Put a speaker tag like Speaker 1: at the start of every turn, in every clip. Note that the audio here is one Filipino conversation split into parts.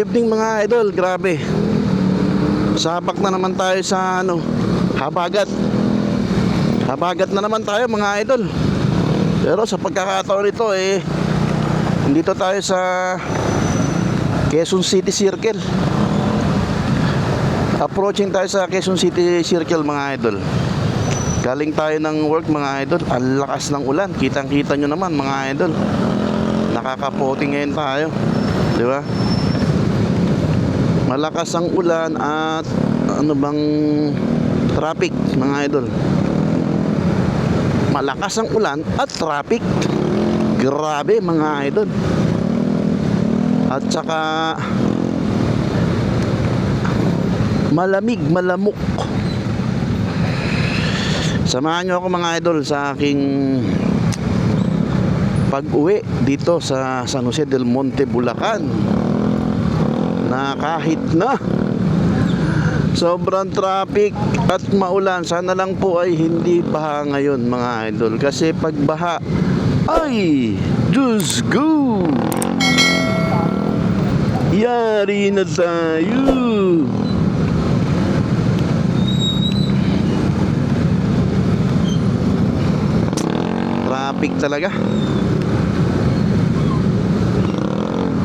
Speaker 1: Good evening mga idol, grabe. Sabak na naman tayo sa habagat. Habagat na naman tayo mga idol. Pero sa pagkakataon ito nandito tayo sa Quezon City Circle. Approaching tayo sa Quezon City Circle mga idol. Galing tayo ng work mga idol. Ang lakas ng ulan, kitang-kita nyo naman mga idol. Nakakapote ngayon tayo, di ba? Malakas ang ulan at traffic mga idol. Malakas ang ulan at traffic. Grabe mga idol. At saka malamig, malamok. Samahan nyo ako mga idol sa aking pag-uwi dito sa San Jose del Monte, Bulacan. Na kahit na sobrang traffic at maulan, sana lang po ay hindi baha ngayon mga idol. Kasi pag baha ay Diyos go, yari na tayo. Traffic talaga.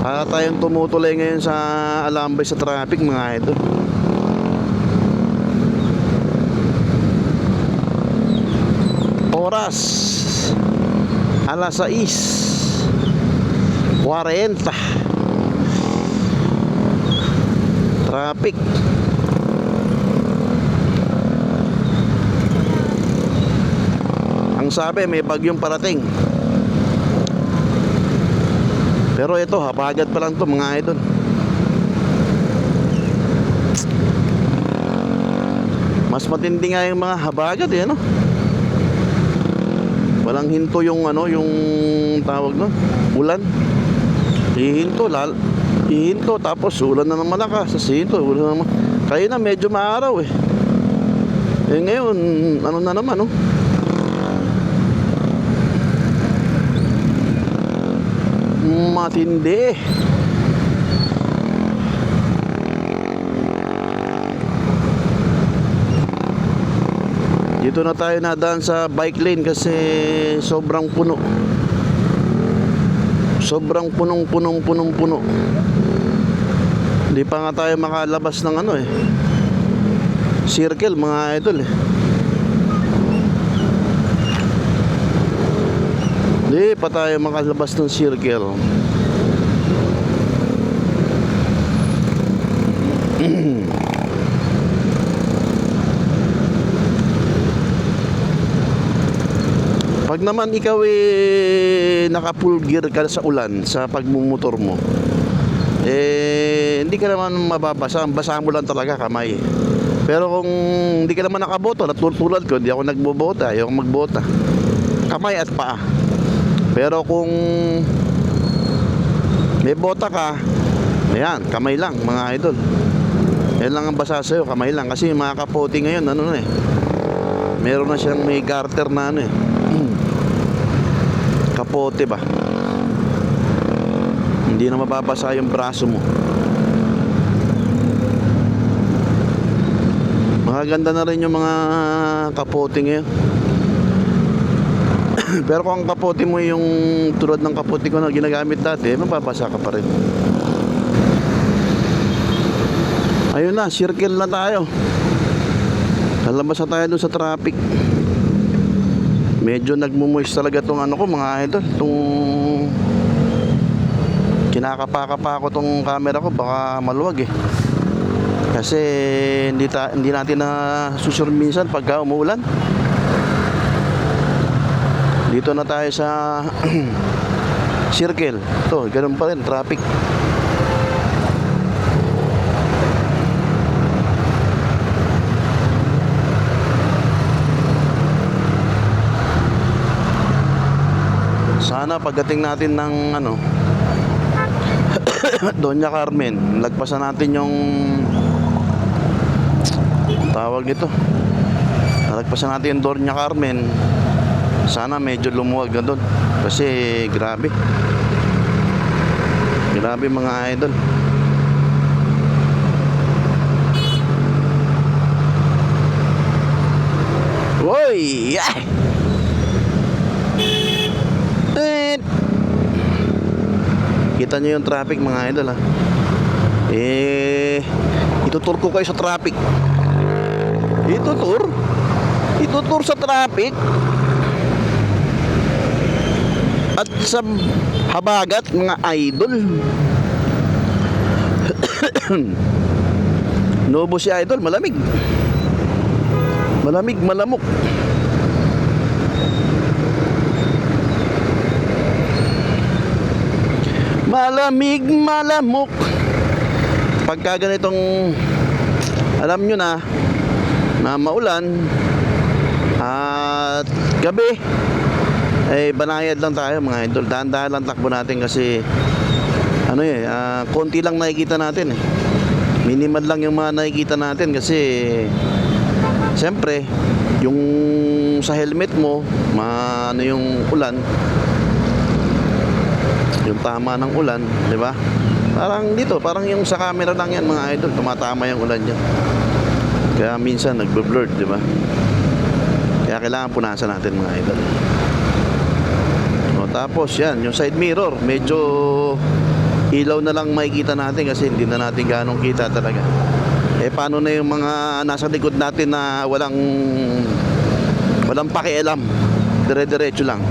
Speaker 1: Para tayong tumutuloy ngayon sa alambay sa traffic mga idol. Oras alas 6:40. Traffic. Ang sabi may bagyong parating. Pero ito, habagat pa lang to mga idol. Mas matindi nga yung mga habagat no? Walang hinto yung yung tawag ulan. Hihinto tapos ulan na ng malakas. Hihinto, ulan na naman. Kaya na medyo maaraw ngayon, na naman matindi. Dito na tayo nadaan sa bike lane kasi sobrang puno. Sobrang puno. Hindi pa nga tayo makalabas ng circle mga idol Hindi pa tayo makalabas ng circle. Pag naman ikaw naka-full gear ka sa ulan sa pagmumotor mo, hindi ka naman mababasa. Ang basa mo lang talaga kamay. Pero kung hindi ka naman nakabota, natutulad ko, hindi ako nagbobota, ayaw magbota, kamay at paa. Pero kung may bota ka, ayan, kamay lang mga idol. Yan lang ang basa sa'yo, kamay lang. Kasi mga kapote ngayon, meron na siyang may garter na kapote ba. Hindi na mababasa yung braso mo. Magaganda na rin yung mga kapote ngayon. Pero kung ang kapote mo yung tulad ng kapote ko na ginagamit dati, mapapasa ka pa rin. Ayun na, circle na tayo. Lalabas na tayo dun sa traffic. Medyo nagmumoist talaga tong ko mga idol. Itong kinakapa-kapa ko tong camera ko, baka maluwag Kasi hindi natin na susure minsan pagka umuulan. Dito na tayo sa circle. Ito, ganun pa rin, traffic. Sana pagdating natin ng Doña Carmen, lagpasan natin yung tawag nito. Lagpasan natin yung Doña Carmen. Sana medyo lumuwag na doon. Kasi grabe mga idol. Kita nyo yung traffic mga idol ha. Itutur ko kayo sa traffic. Itutur sa traffic. At sa habagat mga idol. Nubo si idol, malamig. Malamig, malamok. Malamig, malamok. Pagka ganitong, alam nyo na maulan at gabi, banayad lang tayo mga idol. Dahan-dahan lang takbo natin kasi konti lang nakikita natin eh. Minimal lang yung mga nakikita natin kasi siyempre yung sa helmet mo yung ulan, yung tama ng ulan, di ba? Parang yung sa camera lang yan mga idol, tumatama yung ulan yan. Kaya minsan nagbe-blurred, di ba? Kaya kailangan punasan natin mga idol. Tapos yan, yung side mirror, medyo ilaw na lang makikita natin kasi hindi na natin ganong kita talaga. Paano na yung mga nasa likod natin na walang pakialam, dire-diretso lang.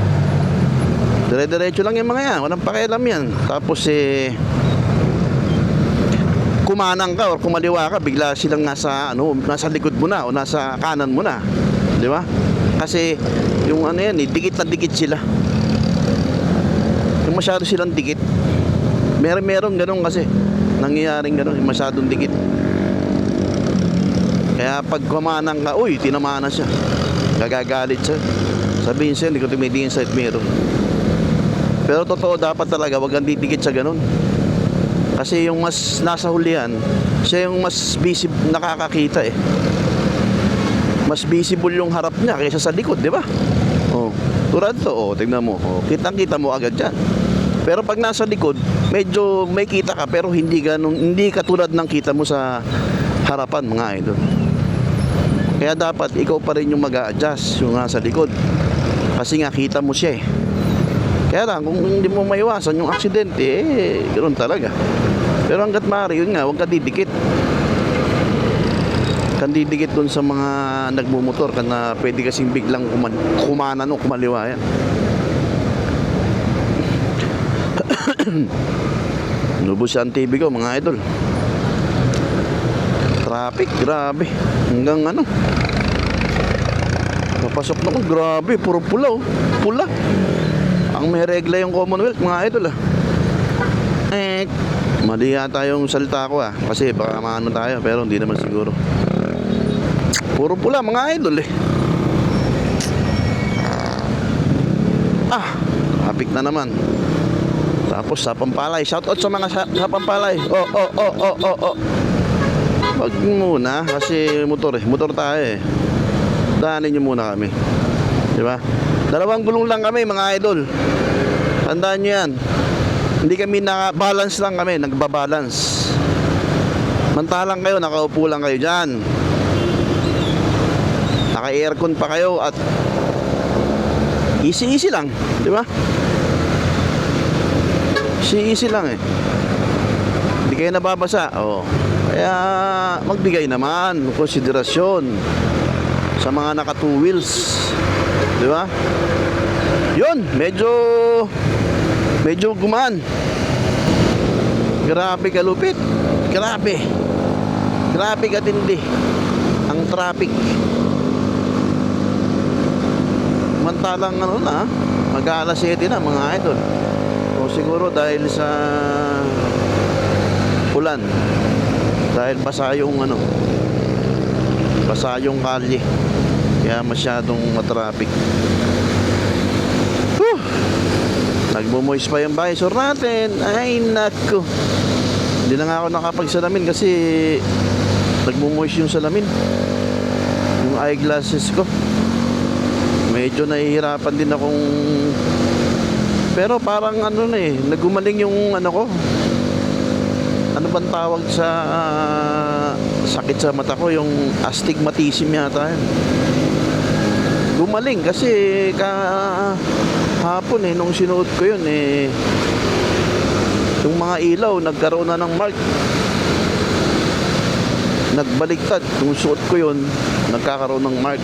Speaker 1: Dire-diretso lang yung mga yan, walang pakialam yan. Tapos kumanang ka o kumaliwa ka, bigla silang nasa likod mo na o nasa kanan mo na, di ba? Kasi yung dikit na dikit sila. Yung masyado silang dikit. Meron ganun kasi nangyayaring ganun, masyadong dikit. Kaya pag kumanang ka, uy, tinamaan na siya, gagagalit siya, sabihin siya, hindi ko tumitingin sa side mirror. Pero totoo, dapat talaga wag kang didikit sa ganun. Kasi yung mas nasa hulihan, siya yung mas visible, nakakakita eh. Mas visible yung harap niya kaysa sa likod, di ba? Tulad to, tingnan mo, kitang-kita mo agad yan. Pero pag nasa likod, medyo may kita ka pero hindi katulad ng kita mo sa harapan mga idol. Kaya dapat ikaw pa rin yung mag-a-adjust yung nasa likod. Kasi nga kita mo siya eh. Kaya lang kung hindi mo maiwasan yung aksidente, ganoon talaga. Pero hanggat maaari, yun nga, huwag ka didikit. Kan didikit dun sa mga nagmumotor na pwede kasing biglang kumanan o kumaliwa yan. Nubos ang TV ko mga idol. Traffic, grabe. Hanggang papasok na ko, grabe, puro pula oh. Pula. Ang may regla yung Commonwealth mga idol mali yata yung salita ko kasi baka maano tayo pero hindi naman siguro. Puro pula mga idol traffic na naman. Tapos sa Pampalay, shoutout sa mga sa Pampalay. Wag muna kasi motor tayo Daanin nyo muna kami, di ba? 2 gulong lang kami mga idol. Tandaan nyo yan. Hindi kami naka-balance lang kami, nagbabalance. Mantalang kayo, nakaupo lang kayo dyan. Naka-aircon pa kayo at easy lang, di ba? Easy lang Hindi kayo nababasa. Kaya magbigay naman konsiderasyon sa mga naka 2 wheels, di ba? Yun, medyo gumaan. Grabe kalupit. Grabe katindi ang traffic. Mantalang mag-aalas 7 na mga idol. O siguro dahil sa ulan, dahil basa yung kalye, kaya masyadong matraffic. Nagmo-moist pa yung visor natin. Ay nako, hindi na nga ako nakapagsalamin kasi nagmo-moist yung salamin, yung eyeglasses ko. Medyo nahihirapan din akong, pero parang nagumaling yung ko. Ano bang tawag sa sakit sa mata ko? Yung astigmatism yata yan. Gumaling kasi hapon nung sinuot ko yun Yung mga ilaw nagkaroon na ng mark, nagbaliktad. Kung suot ko yun, nagkakaroon ng mark.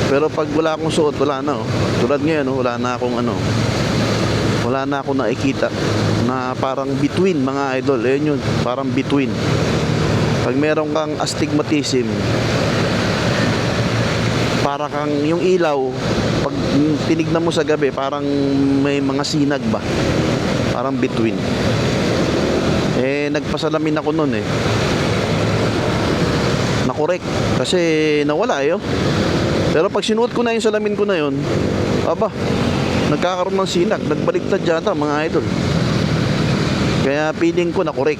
Speaker 1: Pero pag wala akong suot, wala na. Tulad ngayon, wala na akong wala na akong nakikita na parang between, mga idol. Ayun yun, parang between. Pag meron kang astigmatism, para kang yung ilaw, pag tinignan mo sa gabi, parang may mga sinag ba, parang between. Nagpasalamin ako nun nakorek kasi nawala pero pag sinuot ko na yung salamin ko na yun, aba, nagkakaroon ng sinag, nagbaliktad yata, mga idol. Kaya feeling ko nakorek,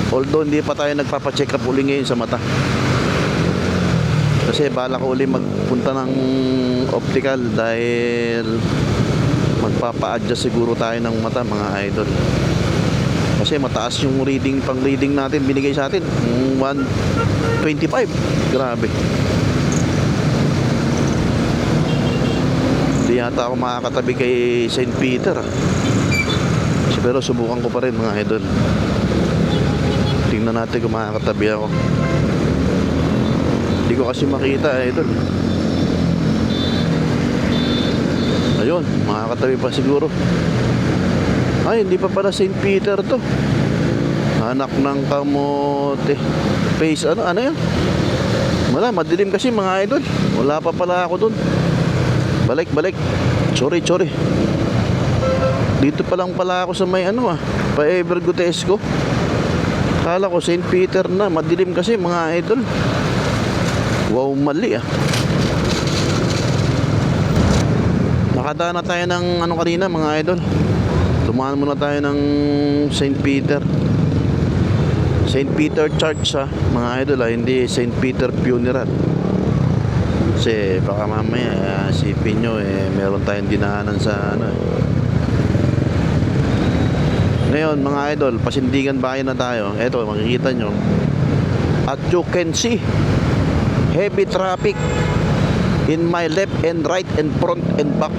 Speaker 1: although hindi pa tayo nagpapacheck up uli ngayon sa mata. Kasi bala ko uli magpunta ng optical dahil magpapa-adjust siguro tayo ng mata, mga idol. Kasi mataas yung reading, pang reading natin binigay sa atin, 125. Grabe. Hindi yata ako makakatabi kay St. Peter. Pero subukan ko pa rin, mga idol. Tingnan natin kung makakatabi ako. Hindi ko kasi makita, idol. Ayun, makakatabi pa siguro. Ay, hindi pa pala St. Peter to. Anak ng kamote. Face, ano yan? Wala, madilim kasi, mga idol. Wala pa pala ako dun. Balik. Sorry. Dito pa lang pala ako sa may pa-Ever Gutesco. Kala ko St. Peter na. Madilim kasi, mga idol. Wow, mali Nakadaan na tayo ng kanina, mga idol. Dumaan muna tayo ng St. Peter. St. Peter Church, mga idol, hindi St. Peter Funeral. Kasi baka mamaya sipin nyo meron tayong dinahanan sa Ngayon, mga idol, Pasindigan Bayan na tayo. Eto, makikita nyo. At you can see heavy traffic in my left and right and front and back.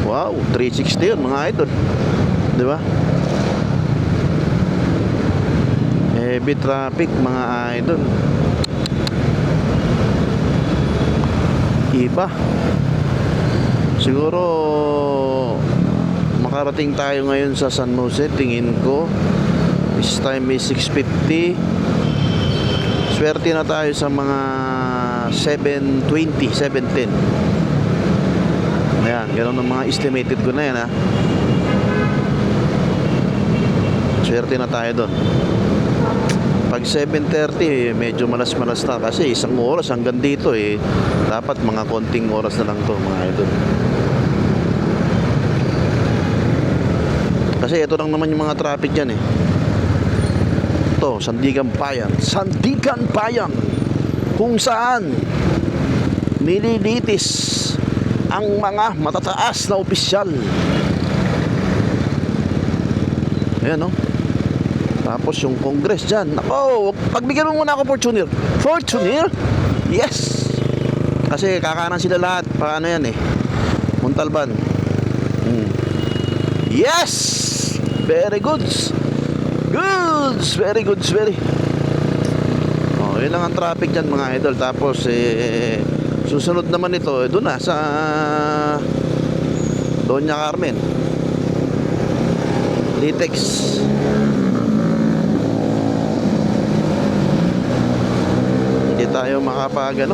Speaker 1: Wow, 360 yun, mga idol. Diba? Heavy traffic, mga idol. Iba. Siguro makarating tayo ngayon sa San Jose. Tingin ko this time is 6:50. Swerte na tayo sa mga 7:20, 7:10. Ayan, ganoon ang mga estimated ko na yan Swerte na tayo doon. Pag 7:30 medyo malas-malas na kasi isang oras hanggang dito dapat mga konting oras na lang to, mga idol. Kasi ito lang naman yung mga traffic dyan Ito, Sandigan Bayan, kung saan nililitis ang mga matataas na opisyal. Ayan Tapos yung Congress dyan. Ako, pagbigyan mo muna ako Fortuner? Yes. Kasi kakanan sila lahat. Paano yan Montalban. Yes. Very good. Very good. Yun lang ang traffic dyan, mga idol. Tapos susunod naman ito doon sa Doña Carmen, Litex. Hindi tayo makapag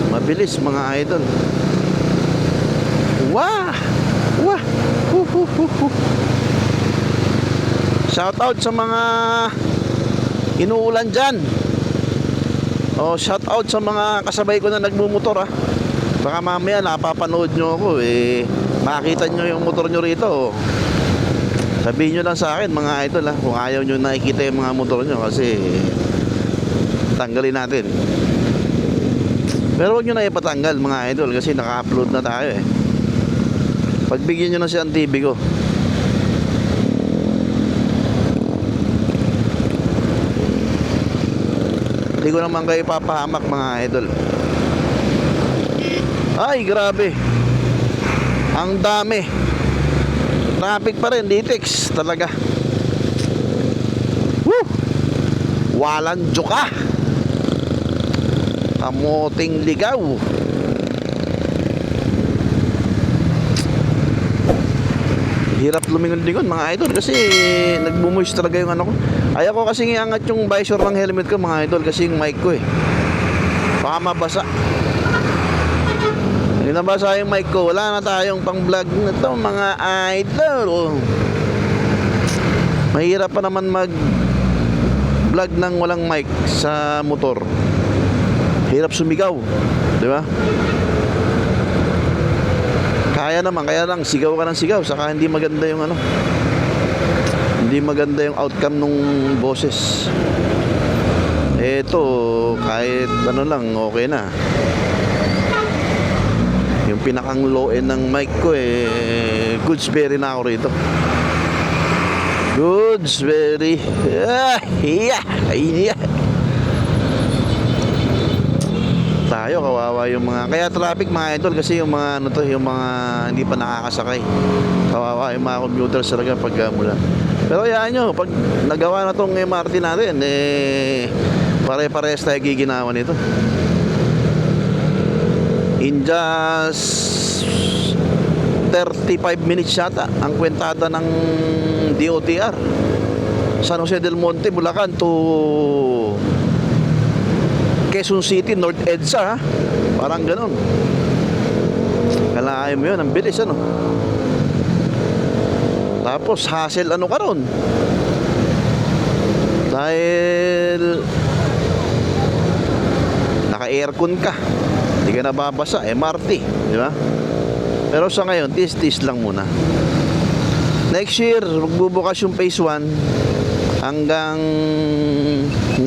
Speaker 1: mabilis, mga idol. Wah! Shout out sa mga inuulan dyan. Shout out sa mga kasabay ko na nagmumotor Baka mamaya napapanood nyo ako makita nyo yung motor nyo rito Sabihin nyo lang sa akin, mga idol kung ayaw nyo nakikita yung mga motor nyo, kasi tanggalin natin. Pero huwag nyo na ipatanggal, mga idol, kasi naka-upload na tayo Pagbigyan nyo na siya ang TV ko. Hindi ko naman kayo papahamak, mga idol. Ay, grabe. Ang dami. Traffic pa rin, Litex talaga. Woo! Walang joka. Kamuting ligaw. Hirap lumingon-lingon mga idol kasi nagbumoist talaga yung ano ko. Ayaw ko kasi iangat yung visor ng helmet ko mga idol kasi yung mic ko baka mabasa. Hindi nabasa yung mic ko, wala na tayong pang vlog na to mga idol. Mahirap pa naman mag vlog ng walang mic sa motor. Hirap sumigaw, di ba? Kaya naman, kaya lang sigaw ka ng sigaw, saka hindi maganda yung ano, hindi maganda yung outcome nung boses. Eto, kahit ano lang, okay na. Yung pinakang low end ng mic ko Goodsberry na ako rito. Goodsberry. Tayo kawawa yung mga kaya traffic mga idol kasi yung mga ano to, yung mga hindi pa nakakasakay. Kawawa yung mga commuters talaga pag mula. Pero yan nyo, pag nagawa na tong MRT natin pare-parehas tayo giginawa nito. In just 35 minutes yata ang kwentada ng DOTR San Jose del Monte, Bulacan to Quezon City, North EDSA, ha? Parang ganun. Kalahin mo yun, ang bilis ano. Tapos hassle ano ka ron. Dahil naka-aircon ka, hindi ka nababasa, MRT, di ba? Pero sa ngayon, tis-tis lang muna. Next year, magbubukas yung phase 1 hanggang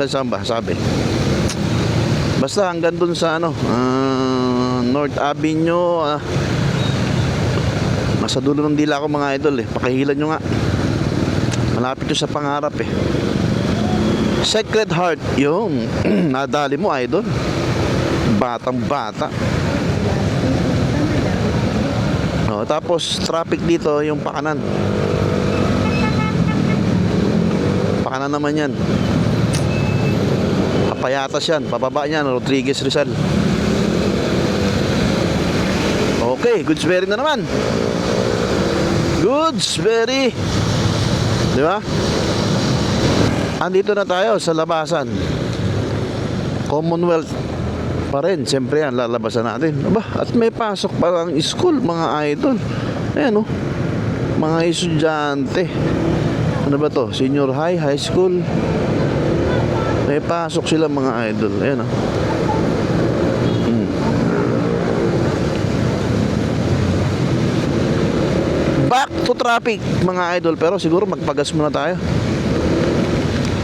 Speaker 1: saan ba? Sabi. Basta hanggang dun sa ano, North Avenue, nasa dulo ng dila ko mga idol pakihilan nyo nga. Malapit yun sa pangarap Sacred Heart, yung nadali mo idol. Batang bata. Tapos traffic dito yung pakanan. Pakanan naman yan. Payatas yan, pababa yan, Rodriguez Rizal. Okay, Goodsberry na naman. Goodsberry. Di ba? Andito na tayo sa labasan. Commonwealth pa rin, siyempre yan, lalabasan natin. Aba, at may pasok pa lang school, mga idol. Ayan mga estudyante. Ano ba to? Senior high, high school. May pasok sila mga idol. Ayan Back to traffic mga idol. Pero siguro magpagas muna tayo.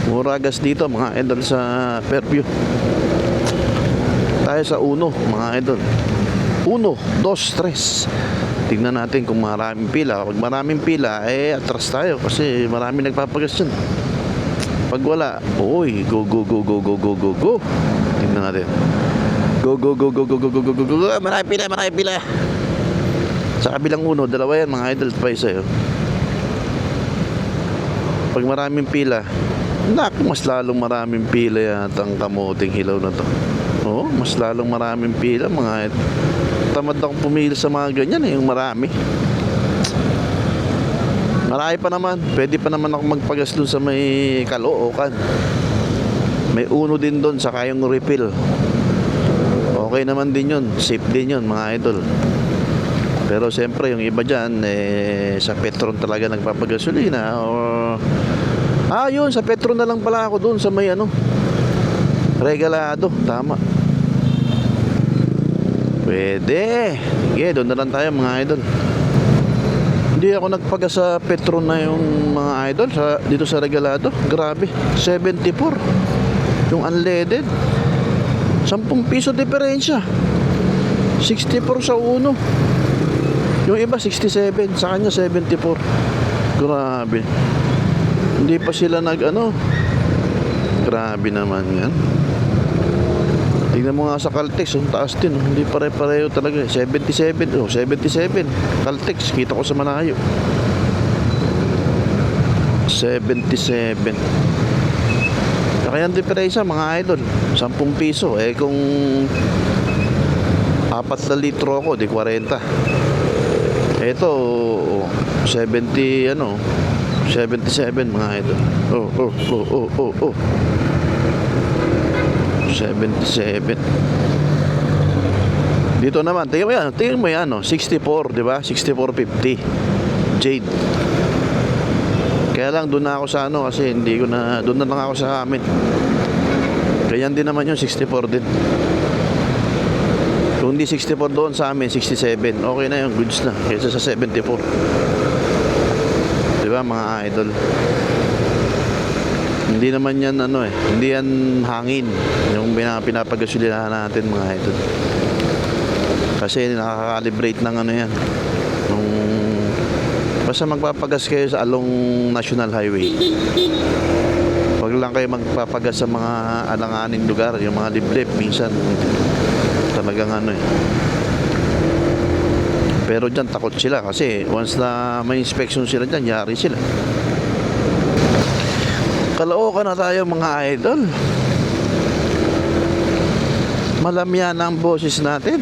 Speaker 1: Mura gas dito mga idol sa Fairview. Tayo sa Uno mga idol. 1, 2, 3. Tingnan natin kung maraming pila. Pag maraming pila atras tayo kasi maraming nagpapagas dyan. Pag wala, oy, go. Tingnan natin. Go. Marami pila. Sa kabilang Uno, dalawa yan mga idol, pa isa Pag maraming pila, mas lalong maraming pila yata ang kamuting hilaw na to. Mas lalong maraming pila mga idol. Tamad akong pumili sa mga ganyan yung marami. Marami pa naman. Pwede pa naman ako magpagas dun sa may Caloocan. May Uno din dun, saka yung refill. Okay naman din yun. Safe din yun mga idol. Pero siyempre yung iba dyan sa Petron talaga nagpapagasolina yun, sa Petron na lang pala ako dun sa may Regalado. Tama. Pwede. Sige, doon na lang tayo mga idol. Hindi ako nagpaga sa Petron na yung mga idol dito sa Regalado. Grabe, 74 yung unleaded. 10 piso diferensya. 64 sa Uno. Yung iba 67, sa kanya 74. Grabe. Hindi pa sila grabe naman yan. Tingnan mo nga sa Caltex, taas din. Hindi pare-pareho talaga. 77, 77. Caltex, kita ko sa Manayo. 77. Kaya ang diferensya mga idol, 10 piso. Eh kung 4 na litro ako, di 40. Ito 70 77 mga idol. Oh. 77. Dito naman, tingnan mo yan, 64, di ba? 64.50 Jade. Kaya lang doon na ako sa kasi doon na lang ako sa amin. Ganyan din naman yung 64 din. Kung hindi 64 doon sa amin, 67. Okay na yung goods na kaysa sa 74. Di ba mga idol? Hindi naman yan hindi yan hangin yung pinapagasolinahan natin mga idol. Kasi nakaka-calibrate ng yan. Basta magpapagas kayo sa along National Highway. Huwag lang kayo magpapagas sa mga alanganing lugar, yung mga liblib minsan talagang Pero dyan takot sila kasi once na may inspection sila dyan, yari sila. Kalookan na tayo mga idol. Malamya na ang boses natin.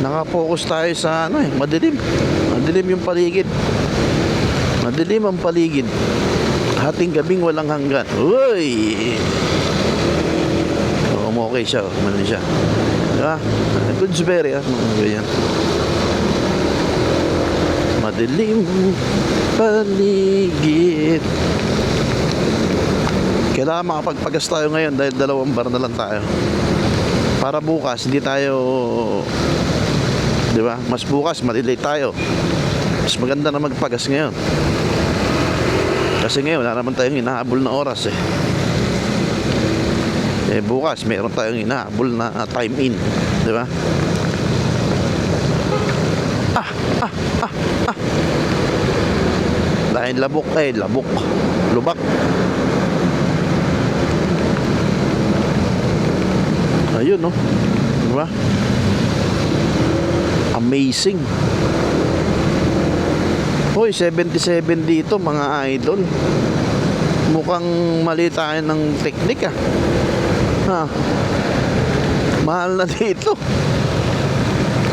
Speaker 1: Nakapokus tayo sa madilim. Madilim yung paligid. Madilim ang paligid. Hating gabing walang hanggan. Uy! Okay siya. Mali siya. Diba? Goods berry. Ganyan. Madilim paligid. Kailangan makapagpagas tayo ngayon dahil 2 bar na lang tayo. Para bukas hindi tayo, di ba? Mas bukas malilate tayo. Mas maganda na magpagas ngayon. Kasi ngayon wala naman tayong hinahabol na oras bukas meron tayong hinahabol na time in, di ba? Dahil lubak. Ayun di ba? Amazing. Hoy, 77 dito mga idol. Mukhang mali tayo ng teknik mahal na dito.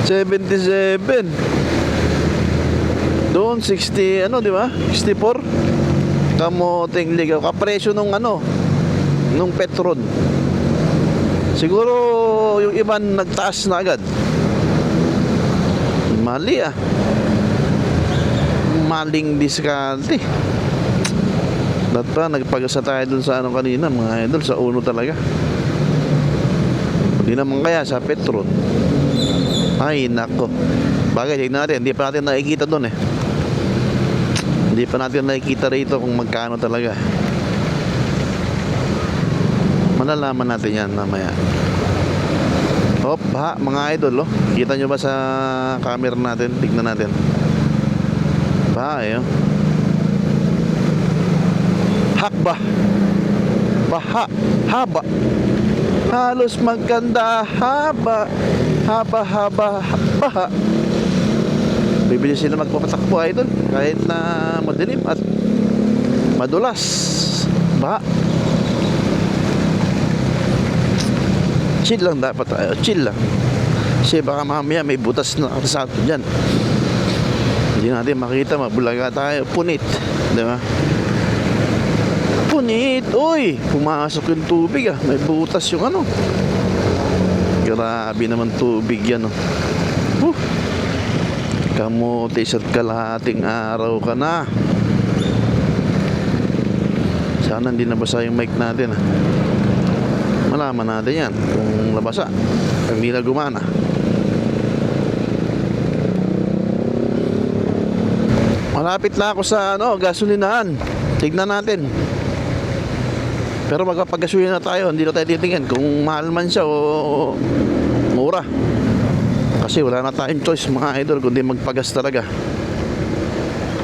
Speaker 1: 77. Doon 60 di ba? 64. Kamoting ligaw. Kapresyo nung nung Petron. Siguro yung iba nagtaas na agad. Mali maling diskarte. Dapat nagpagasa tayo dun sa kanina mga idol, sa uno talaga. Hindi naman kaya sa Petron. Ay nako. Bagay tignan natin, hindi pa natin nakikita dun Hindi pa natin nakikita rito kung magkano talaga. Malalaman natin yan mamaya. Mga idol kita nyo ba sa camera natin? Tignan natin. Hakba. Baha. Haba. Halos maganda. Haba. Baha. Bibili sila magpapatakbo idol kahit na madilim at madulas. Baha. Chill lang dapat tayo. Chill lang. Kasi baka mamaya may butas na kasato dyan. Hindi natin makita. Mabulaga tayo. Punit. Diba? Punit. Uy! Pumasok yung tubig May butas yung Grabe naman tubig yan Kamote isa't kalahating araw ka na. Sana hindi nabasa yung mic natin Malaman natin yan kung nabasa, kung hindi na gumana. Malapit na ako sa gasolinahan. Tignan natin. Pero magpapagasolina na tayo, hindi na tayo titingin kung mahal man siya o mura. Kasi wala na tayong choice mga idol kundi magpagas talaga.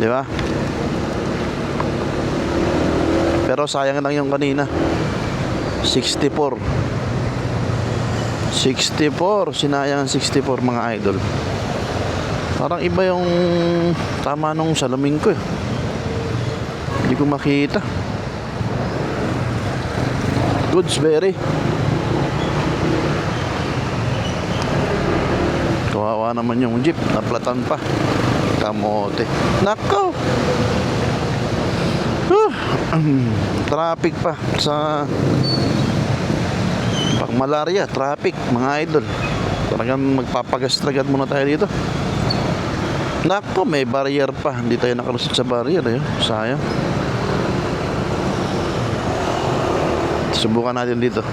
Speaker 1: Di ba? Pero sayang lang yung kanina. 64. Sinayang 64 mga idol. Parang iba yung tama nung salamin ko eh. Hindi ko makita. Goodsberry. Kawawa naman yung jeep. Naplatan pa. Kamote. Nako! Traffic pa sa pang malaria. Traffic mga idol. Talagang magpapagas-tragat muna tayo dito. Nako, may barrier pa. Hindi tayo nakalusot sa barrier eh. Sayang. Subukan natin dito.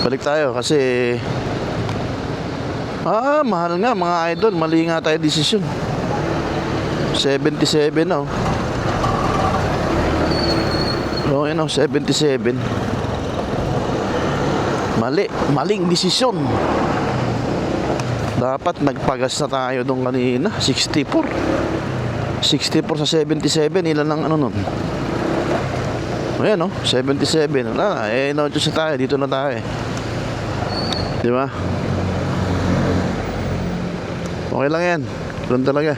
Speaker 1: Balik tayo kasi mahal nga mga idol. Mali nga tayo desisyon. 77 na oh. Oh, yun oh, 77. Maling desisyon. Dapat nagpagas na tayo doon kanina. 64 sa 77. Ilan lang ano nun? Ayan oh, 77. Wala, no, just tayo. Dito na tayo eh. Di ba? Okay lang yan. Ganun talaga.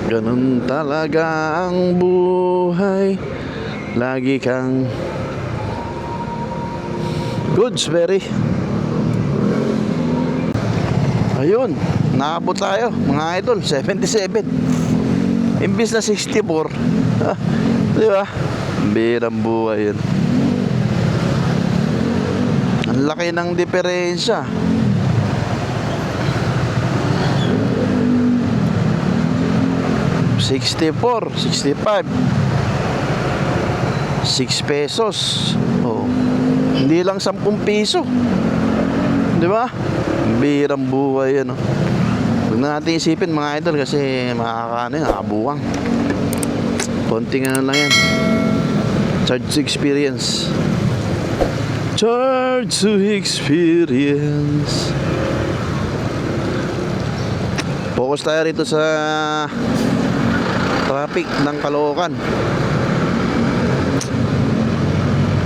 Speaker 1: Ganun talaga ang buhay. Lagi kang Goodsberry. Ayun, naabot tayo mga idol, 77. Imbis na 64. Di ba? Birang buhay yun. Ang laki ng diferensya. $64, $65, 6 pesos. Oh. Hindi lang 10 piso. Di ba? Birang buhay yan. Oh. Huwag na natin isipin mga idol kasi makakaano yun, nakabuwang. Konting ano lang yan. Charge to experience. Charge to experience. Focus tayo rito sa traffic ng Caloocan.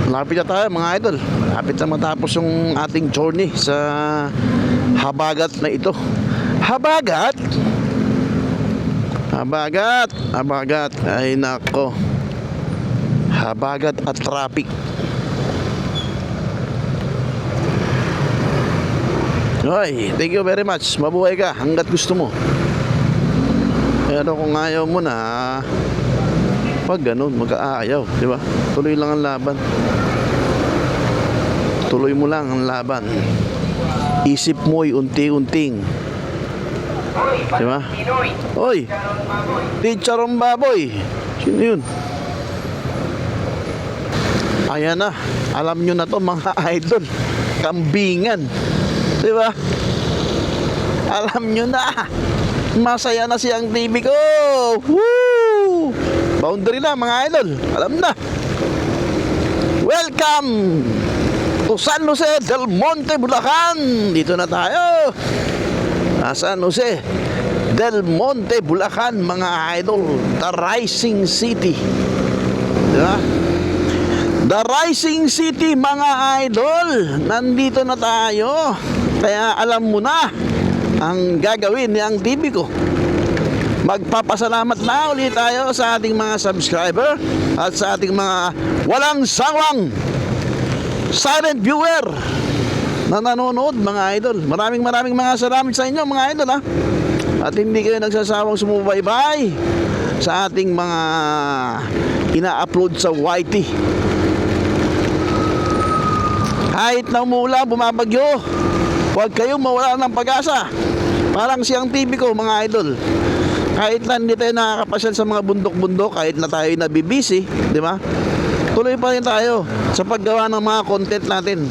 Speaker 1: Lapit na tayo mga idol. Lapit na matapos yung ating journey sa habagat na ito. Habagat? Habagat. Ay nako. Habagat at traffic. Ay, thank you very much. Mabuhay ka hanggat gusto mo. Pero kung ayaw mo na, pag ganun, mag-aayaw, di ba? Tuloy lang ang laban. Tuloy mo lang ang laban. Isip mo'y unti-unting. Di ba? Oy! Chicharong baboy! Sino yun? Ayan na. Alam nyo na to mga idol. Kambingan. Di ba? Alam nyo na. Masaya na siyang TV ko. Woo! Boundary na mga idol. Alam na. Welcome to San Jose del Monte, Bulacan. Dito na tayo. San Jose del Monte, Bulacan mga idol. The Rising City. Diba? The Rising City mga idol. Nandito na tayo. Kaya alam mo na ang gagawin ni ang TV ko. Magpapasalamat na ulit tayo sa ating mga subscriber at sa ating mga walang sawang silent viewer na nanonood mga idol. Maraming mga salamat sa inyo mga idol ha. At hindi kayo nagsasawang sumubaybay sa ating mga ina-upload sa YT. Kahit na umuulan, bumabagyo, huwag kayong mawala ng pag-asa. Parang siyang TV ko mga idol. Kahit na hindi tayo nakakapasyal sa mga bundok-bundok, kahit na tayo nabibisi, di ba? Tuloy pa rin tayo sa paggawa ng mga content natin.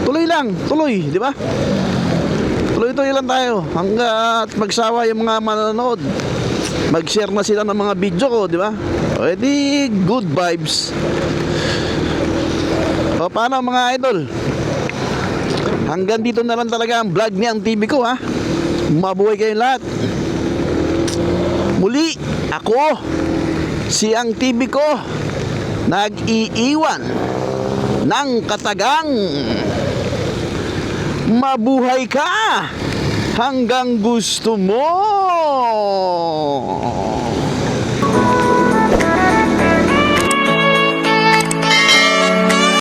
Speaker 1: Tuloy lang, tuloy, di ba? Tuloy-tuloy lang tayo hanggat magsawa yung mga manonood. Mag-share na sila ng mga video ko, di ba? O edi good vibes. O paano mga idol? Hanggang dito na lang talaga ang vlog ni ang TV ko ha. Mabuhay kayong lahat. Muli, ako, si ang TV ko, nag-iiwan. ng katagang. Mabuhay ka hanggang gusto mo.